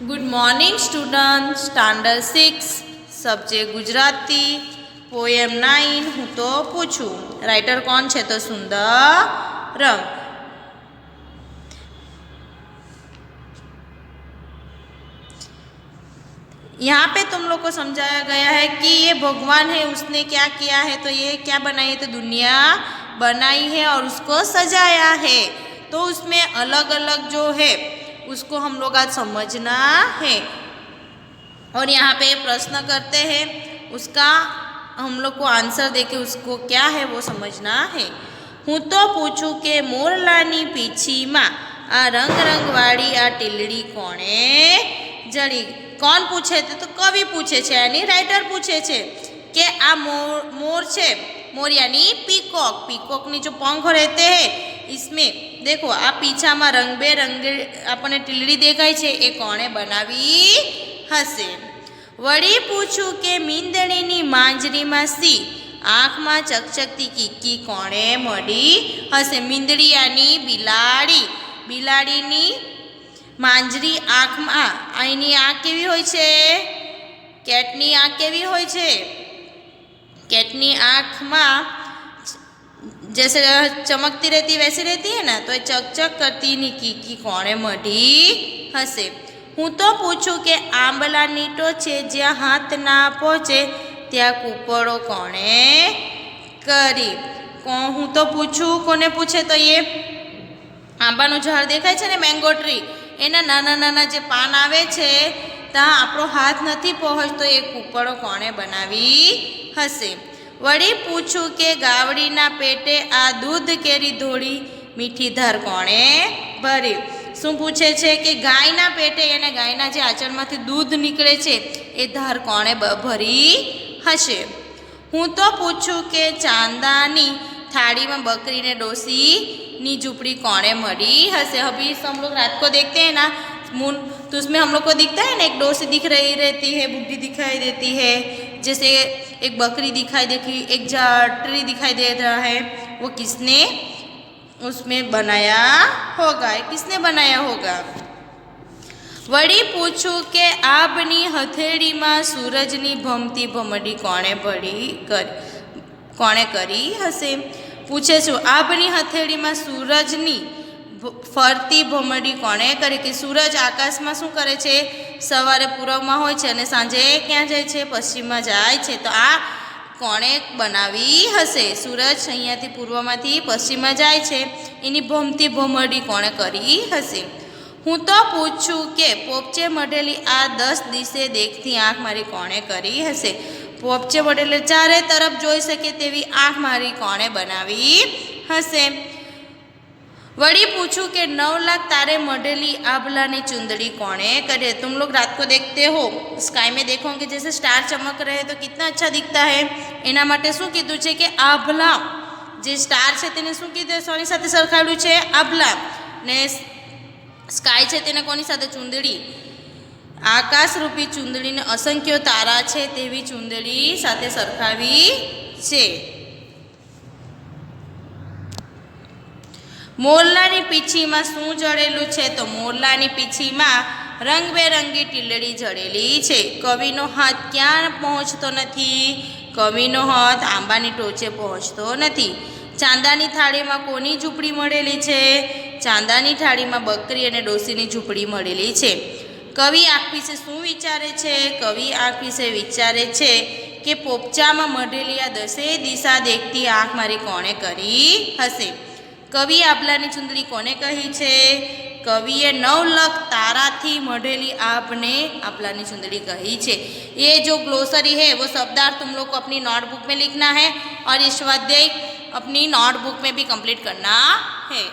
Good morning student standard 6 subject Gujarati poem 9 हूँ तो पूछूँ राइटर कौन है तो सुंदरम। यहाँ पे तुम लोग को समझाया गया है कि ये भगवान है, उसने क्या किया है, तो ये क्या बनाई है, तो दुनिया बनाई है और उसको सजाया है। तो उसमें अलग अलग जो है उसको हम लोग आज समझना है और यहाँ पे प्रश्न करते हैं, उसका हम लोग को आंसर देके उसको क्या है वो समझना है। हूँ तो पूछूँ के मोरलानी पीछी माँ आ रंग रंग वाड़ी आ टीलड़ी कोणे जड़ी। कौन पूछे तो कवि पूछे छे यानी राइटर पूछे छे कि आ मोर छे, मोर यानी पीकॉक, पीकॉक नी जो पंख रहते हैं इसमें देखो आ पीछा में रंग बेरंगी अपने टीलड़ी देखाय छे, ए कोणे बनावी हसे। वड़ी पूछूं के मींदड़ी नी मांजरी में सी आँख में चकचकती कीकी कोणे मળી हसे। मींदड़ी यानी बिलाड़ी, बिलाड़ी नी मांजरी आँख में आईनी आँख केवी होय छे, केटनी आँख केवी होय छे, केटनी आँख में जैसे चमकती रहती वैसी रहती है ना, तो चकचक करती नी कीकी कोणे मળી हसे। हूँ तो पूछूँ के आंबला नीटो छे ज्यां हाथ ना पहुँचे त्या कूपड़ो कोणे करी। हूँ तो पूछूँ कोने पूछे तो ये आंबानु झाड़ देखाय छे ने मैंगो ट्री, एना नाना नाना जे पान आवे छे ता आपणो हाथ नहीं पहोंचतो, ए कूपड़ो कोणे बनावी हसे। वड़ी पूछूँ के गावड़ीना पेटे आ दूध केरी धोड़ी मीठी धार कोणे भरी। શું પૂછે છે કે ગાયના પેટે અને ગાયના જે આચળમાંથી દૂધ નીકળે છે એ ધાર કોણે ભરી હશે। હું તો પૂછું કે ચાંદાની થાળીમાં બકરીને ડોસીની ઝૂંપડી કોણે મળી હશે। अभी हम लोग रात को देखते हैं ना मून, तो उसमें हम लोग को दिखता है ना एक डोसी दिख रही रहती है, बुढ़ी दिखाई देती है, जैसे एक बकरी दिखाई देती, एक ट्री दिखाई दे रहा है, वो किसने उसमें बनाया होगा, किसने बनाया होगा। वड़ी पूछूँ के आपनी हथेड़ी में सूरजनी भमती भमड़ी कोणे भरी कर कोणे करी हसे। पूछे छू आपनी हथेड़ी में सूरजनी फरती भमड़ी कोणे करे, कि सूरज आकाश में शू करे छे, सवारे पूर्व में होय छे अने सांजे क्या जाय छे, पश्चिम में जाय छे, तो आ कोणे बनावी हसे। सूरज अहींयाथी पूर्वमांथी पश्चिम में जाय छे, एनी भमती भमड़ी कोणे करी हसे। हूँ तो पूछूँ के पोपचे मढेली आ 10 दिशे देखती आँख मारी कोणे करी हसे। पोपचे मढेले चारे तरफ जोई सके तेवी आँख मारी कोणे बनावी हसे। वड़ी पूछूँ के 9 लाख तारे मढेली आभलानी चुंदड़ी कोणे करे। तुम लोग रात को देखते हो स्काई में देखोगे जैसे स्टार चमक रहे तो कितना अच्छा दिखता है, एना माटे शू कीधुं छे के आभला जे स्टार छे तेने शू कीधुं, सोनी साथे सरखाव्युं छे आभला, ने स्काय छे तेने कोनी साथे, चुंदड़ी, आकाश रूपी चुंदड़ी ने असंख्य तारा छे तेवी चुंदड़ी साथे सरखावी छे। मोरलानी पीछी में शू जड़ेलू है, तो मोरलानी पीछी में रंग बेरंगी टीलड़ी जड़ेली है। कविनो हाथ क्या पहोंचतो नथी, कविनो हाथ आंबानी टोचे पहोंचतो नथी। चांदानी थाળી में कोनी झूंपड़ी मळेली छे, चांदानी थाળી में बकरी अने डोसीनी झूंपड़ी मळेली छे। कवि आँख विषे शू विचारे छे, कवि आँख विषे विचारे छे के पोपचा में मढेली आ 10 दिशा देखती आँख मारी कोणे करी हसे। कवि आभलानी चुंदड़ी कोने कही छे, कविए 9 लाख तारा थी मढेली आभने आभलानी चुंदड़ी कही छे। ये जो ग्लोसरी है वो शब्दार्थ तुम लोग को अपनी नोटबुक में लिखना है और ये स्वाध्याय अपनी नोटबुक में भी कंप्लीट करना है।